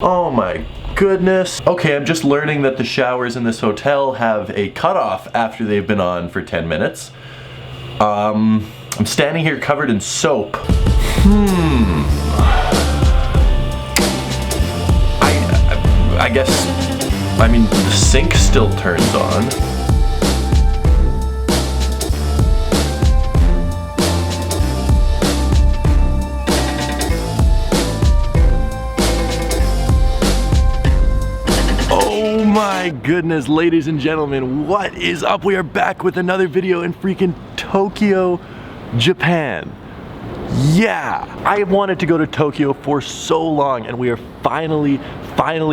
Oh my goodness. Okay, I'm just learning that the showers in this hotel have a cutoff after they've been on for 10 minutes. I'm standing here covered in soap. I guess, the sink still turns on. Oh my goodness, ladies and gentlemen, what is up? We are back with another video in freaking Tokyo, Japan. Yeah, I have wanted to go to Tokyo for so long, and we are finally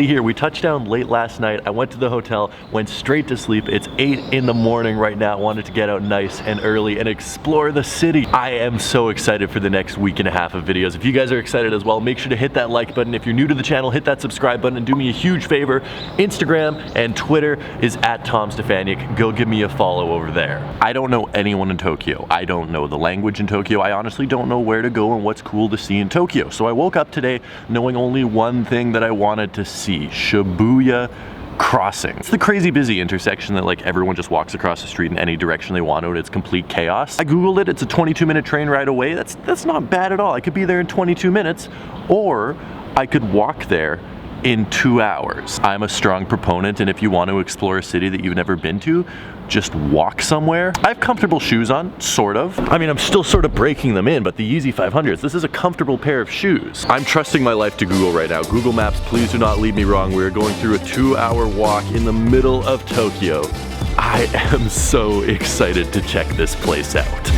here. We touched down late last night. I went to the hotel, went straight to sleep. It's 8 in the morning right now. I wanted to get out nice and early and explore the city. I am so excited for the next week and a half of videos. If you guys are excited as well, make sure to hit that like button. If you're new to the channel, hit that subscribe button and do me a huge favor. Instagram and Twitter is @TomStefaniak. Go give me a follow over there. I don't know anyone in Tokyo. I don't know the language in Tokyo. I honestly don't know where to go and what's cool to see in Tokyo. So I woke up today knowing only one thing that I wanted to see: Shibuya Crossing. It's the crazy busy intersection that like everyone just walks across the street in any direction they want to, and it's complete chaos. I googled it. It's a 22-minute train ride away. That's not bad at all. I could be there in 22 minutes, or I could walk there in 2 hours. I'm a strong proponent, and if you want to explore a city that you've never been to, just walk somewhere. I have comfortable shoes on, sort of. I'm still sort of breaking them in, but the Yeezy 500s, this is a comfortable pair of shoes. I'm trusting my life to Google right now. Google Maps, please do not lead me wrong. We are going through a 2-hour walk in the middle of Tokyo. I am so excited to check this place out.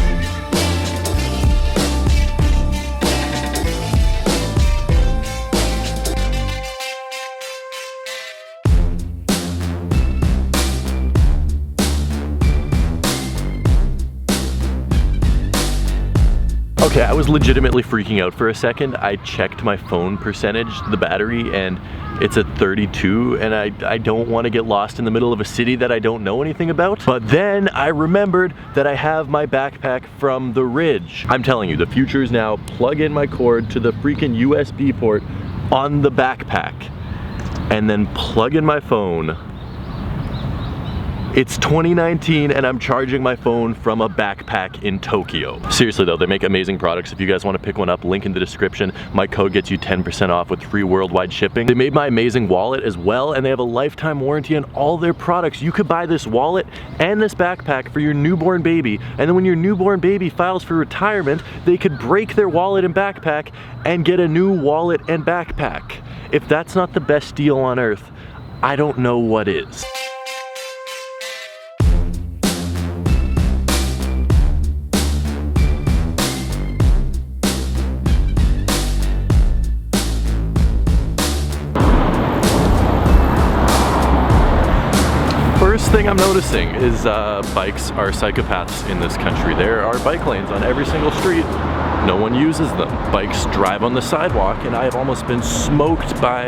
Okay, I was legitimately freaking out for a second. I checked my phone percentage, the battery, and it's at 32, and I don't want to get lost in the middle of a city that I don't know anything about. But then I remembered that I have my backpack from the Ridge. I'm telling you, the future is now. Plug in my cord to the freaking USB port on the backpack, and then plug in my phone. It's 2019 and I'm charging my phone from a backpack in Tokyo. Seriously though, they make amazing products. If you guys want to pick one up, link in the description. My code gets you 10% off with free worldwide shipping. They made my amazing wallet as well, and they have a lifetime warranty on all their products. You could buy this wallet and this backpack for your newborn baby, and then when your newborn baby files for retirement, they could break their wallet and backpack and get a new wallet and backpack. If that's not the best deal on earth, I don't know what is. First thing I'm noticing is bikes are psychopaths in this country. There are bike lanes on every single street. No one uses them. Bikes drive on the sidewalk, and I have almost been smoked by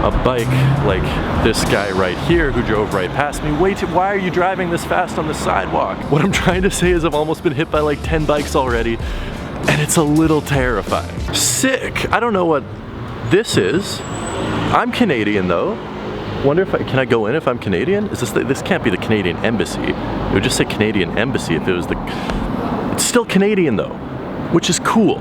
a bike like this guy right here who drove right past me. Wait, why are you driving this fast on the sidewalk? What I'm trying to say is I've almost been hit by like 10 bikes already, and it's a little terrifying. Sick. I don't know what this is. I'm Canadian though. Wonder if can I go in if I'm Canadian? Is this can't be the Canadian Embassy. It would just say Canadian Embassy if it was the... It's still Canadian though, which is cool.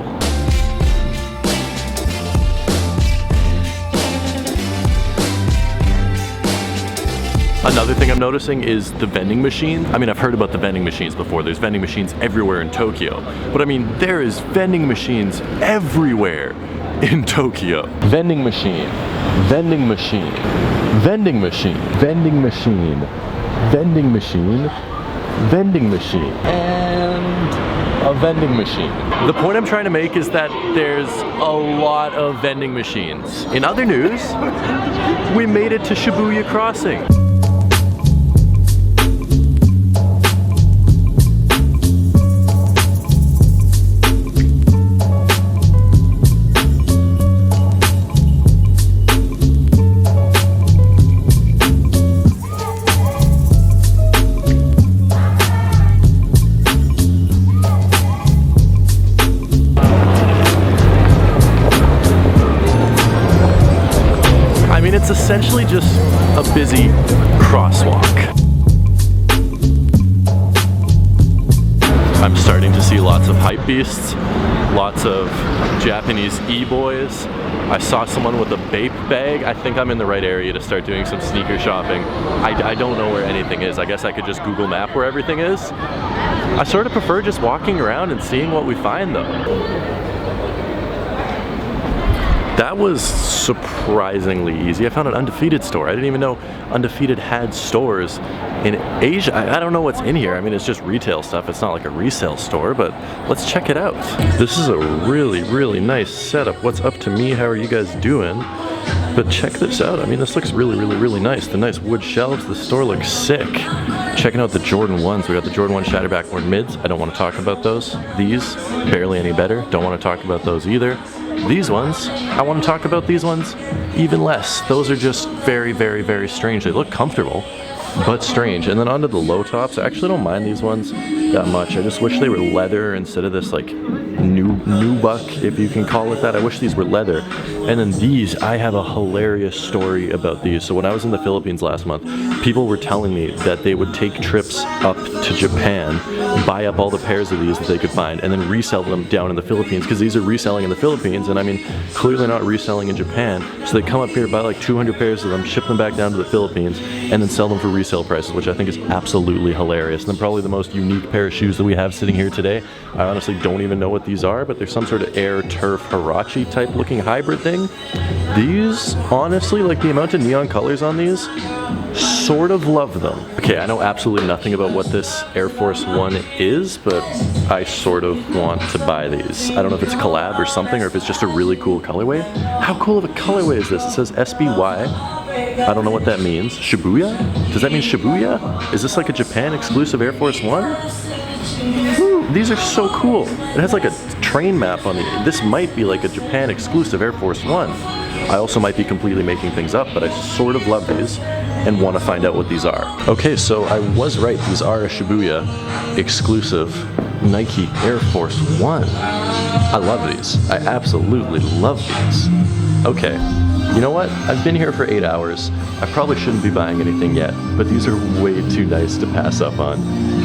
Another thing I'm noticing is the vending machine. I've heard about the vending machines before. There's vending machines everywhere in Tokyo. But there is vending machines everywhere in Tokyo. Vending machine, vending machine, vending machine, vending machine, vending machine, vending machine, and a vending machine. The point I'm trying to make is that there's a lot of vending machines. In other news, we made it to Shibuya Crossing. it's essentially just a busy crosswalk. I'm starting to see lots of hype beasts, lots of Japanese e-boys. I saw someone with a vape bag. I think I'm in the right area to start doing some sneaker shopping. I don't know where anything is. I guess I could just Google map where everything is. I sort of prefer just walking around and seeing what we find though. That was surprisingly easy. I found an Undefeated store. I didn't even know Undefeated had stores in Asia. I don't know what's in here. I mean, it's just retail stuff. It's not like a resale store, but let's check it out. This is a really, really nice setup. What's up to me? How are you guys doing? But check this out. I mean, this looks really, really, really nice. The nice wood shelves. The store looks sick. Checking out the Jordan 1s. We got the Jordan 1 Shatter Backboard Mids. I don't want to talk about those. These, barely any better. Don't want to talk about those either. These ones, I want to talk about these ones even less. Those are just very, very, very strange. They look comfortable, but strange. And then onto the low tops. I actually don't mind these ones that much. I just wish they were leather instead of this like nubuck, if you can call it that. I wish these were leather. And then these, I have a hilarious story about these. So when I was in the Philippines last month, people were telling me that they would take trips up to Japan, buy up all the pairs of these that they could find, and then resell them down in the Philippines, because these are reselling in the Philippines, and I mean, clearly not reselling in Japan. So they come up here, buy like 200 pairs of them, ship them back down to the Philippines, and then sell them for resale prices, which I think is absolutely hilarious. And then probably the most unique pair of shoes that we have sitting here today. I honestly don't even know what these are, but they're some sort of Air Turf Huarache type looking hybrid thing. These, honestly, like the amount of neon colors on these, sort of love them. Okay, I know absolutely nothing about what this Air Force One is, but I sort of want to buy these. I don't know if it's a collab or something, or if it's just a really cool colorway. How cool of a colorway is this? It says SBY. I don't know what that means. Shibuya? Does that mean Shibuya? Is this like a Japan exclusive Air Force One? Ooh, these are so cool. It has like a train map on the, this might be like a Japan exclusive Air Force One. I also might be completely making things up, but I sort of love these and want to find out what these are. Okay, so I was right. These are a Shibuya exclusive Nike Air Force One. I love these. I absolutely love these. Okay, you know what? I've been here for 8 hours. I probably shouldn't be buying anything yet, but these are way too nice to pass up on.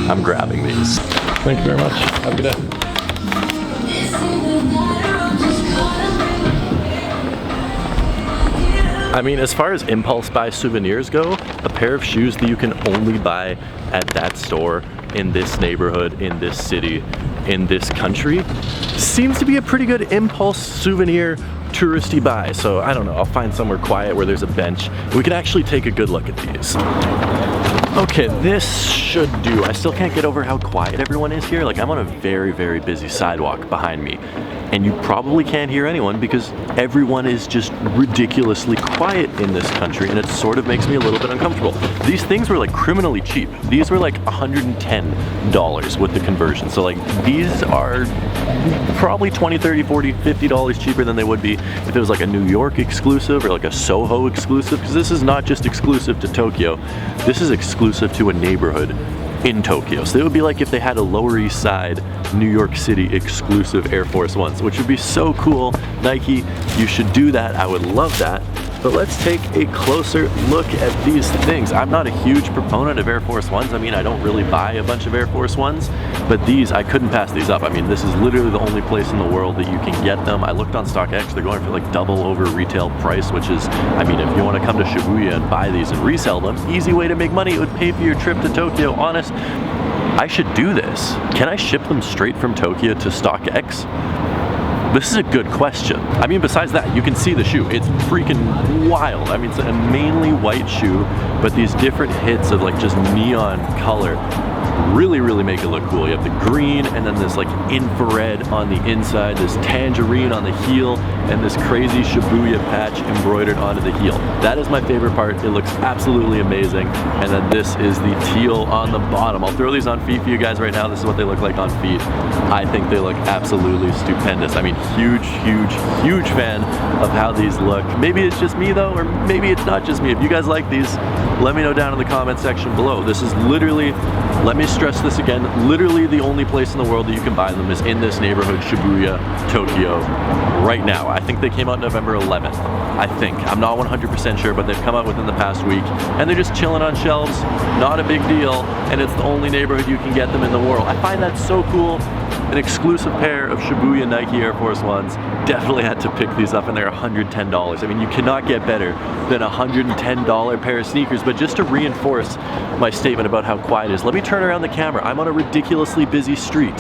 I'm grabbing these. Thank you very much. Have a good day. I mean, as far as impulse buy souvenirs go, a pair of shoes that you can only buy at that store, in this neighborhood, in this city, in this country, seems to be a pretty good impulse souvenir touristy buy. So I don't know, I'll find somewhere quiet where there's a bench. We can actually take a good look at these. Okay, this should do. I still can't get over how quiet everyone is here. Like, I'm on a very, very busy sidewalk behind me, and you probably can't hear anyone because everyone is just ridiculously quiet in this country, and it sort of makes me a little bit uncomfortable. These things were like criminally cheap. These were like $110 with the conversion. So like, these are probably $20, $30, $40, $50 cheaper than they would be if it was like a New York exclusive or like a Soho exclusive, because this is not just exclusive to Tokyo. This is exclusive to a neighborhood in Tokyo. So it would be like if they had a Lower East Side, New York City exclusive Air Force Ones, which would be so cool. Nike, you should do that. I would love that. But let's take a closer look at these things. I'm not a huge proponent of Air Force Ones. I mean, I don't really buy a bunch of Air Force Ones, but these, I couldn't pass these up. I mean, this is literally the only place in the world that you can get them. I looked on StockX, they're going for like double over retail price, which is, I mean, if you want to come to Shibuya and buy these and resell them, easy way to make money. It would pay for your trip to Tokyo. Honest, I should do this. Can I ship them straight from Tokyo to StockX? This is a good question. I mean, besides that, you can see the shoe. It's freaking wild. I mean, it's a mainly white shoe, but these different hits of like just neon color really, really make it look cool. You have the green, and then this like infrared on the inside, this tangerine on the heel, and this crazy Shibuya patch embroidered onto the heel. That is my favorite part. It looks absolutely amazing. And then this is the teal on the bottom. I'll throw these on feet for you guys right now. This is what they look like on feet. I think they look absolutely stupendous. I mean, huge, huge, huge fan of how these look. Maybe it's just me though, or maybe it's not just me. If you guys like these, let me know down in the comment section below. This is literally, let me stress this again, literally the only place in the world that you can buy them is in this neighborhood, Shibuya, Tokyo, right now. I think they came out November 11th, I think. I'm not 100% sure, but they've come out within the past week, and they're just chilling on shelves, not a big deal, and it's the only neighborhood you can get them in the world. I find that so cool. An exclusive pair of Shibuya Nike Air Force Ones. Definitely had to pick these up, and they're $110. I mean, you cannot get better than a $110 pair of sneakers. But just to reinforce my statement about how quiet it is, let me turn around the camera. I'm on a ridiculously busy street.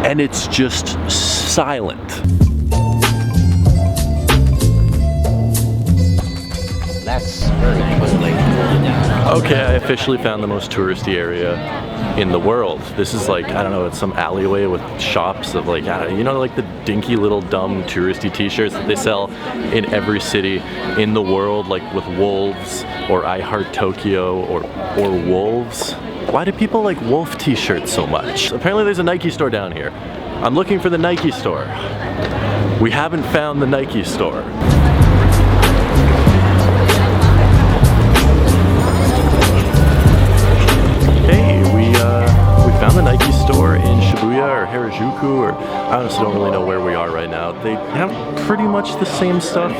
And it's just silent. That's very quickly. Okay, I officially found the most touristy area in the world. This is like, I don't know, it's some alleyway with shops of like, you know, like the dinky little dumb touristy t-shirts that they sell in every city in the world, like with wolves or I Heart Tokyo or wolves. Why do people like wolf t-shirts so much? Apparently there's a Nike store down here. I'm looking for the Nike store. We haven't found the Nike store. Found the Nike store in Shibuya or Harajuku, or I honestly don't really know where we are right now. They have pretty much the same stuff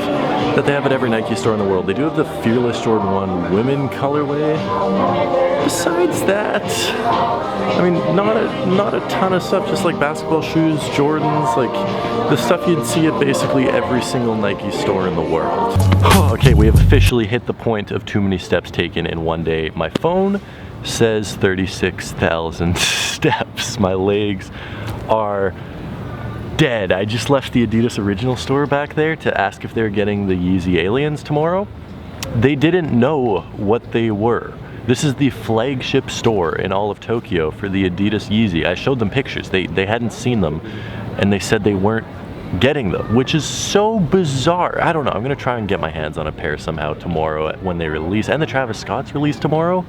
that they have at every Nike store in the world. They do have the Fearless Jordan 1 women colorway. Besides that, I mean, not a ton of stuff, just like basketball shoes, Jordans, like the stuff you'd see at basically every single Nike store in the world. Okay, we have officially hit the point of too many steps taken in one day. My phone says 36,000 steps. My legs are dead. I just left the Adidas Original store back there to ask if they're getting the Yeezy Aliens tomorrow. They didn't know what they were. This is the flagship store in all of Tokyo for the Adidas Yeezy. I showed them pictures. They hadn't seen them, and they said they weren't getting them, which is so bizarre. I don't know. I'm gonna try and get my hands on a pair somehow tomorrow when they release, and the Travis Scott's release tomorrow.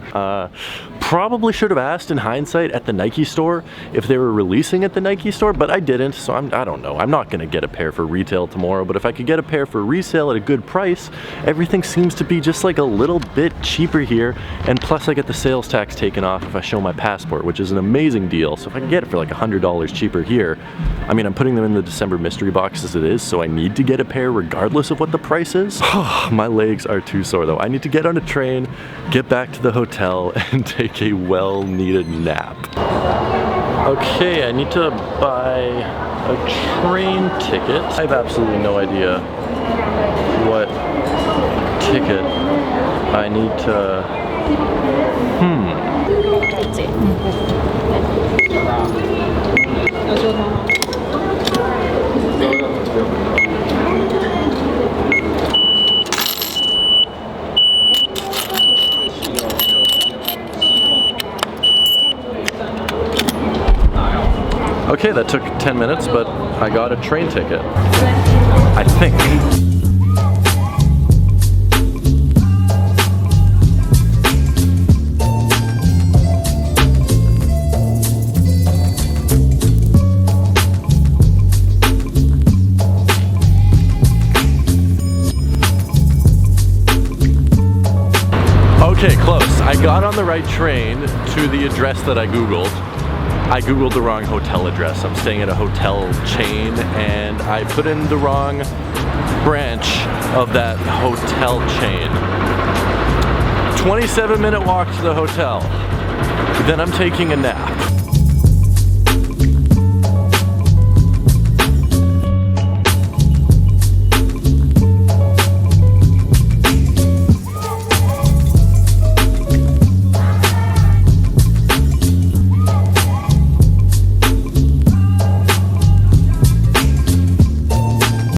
Probably should have asked in hindsight at the Nike store if they were releasing at the Nike store, but I didn't, so I don't know. I'm not gonna get a pair for retail tomorrow, but if I could get a pair for resale at a good price, everything seems to be just like a little bit cheaper here, and plus I get the sales tax taken off if I show my passport, which is an amazing deal. So if I can get it for like $100 cheaper here, I mean, I'm putting them in the December mystery box as it is, so I need to get a pair regardless of what the price is. My legs are too sore though. I need to get on a train, get back to the hotel, and take a well-needed nap. Okay, I need to buy a train ticket. I have absolutely no idea what ticket I need to... Okay, that took 10 minutes, but I got a train ticket, I think. Okay, close. I got on the right train to the address that I Googled. I Googled the wrong hotel address. I'm staying at a hotel chain, and I put in the wrong branch of that hotel chain. 27-minute walk to the hotel. Then I'm taking a nap.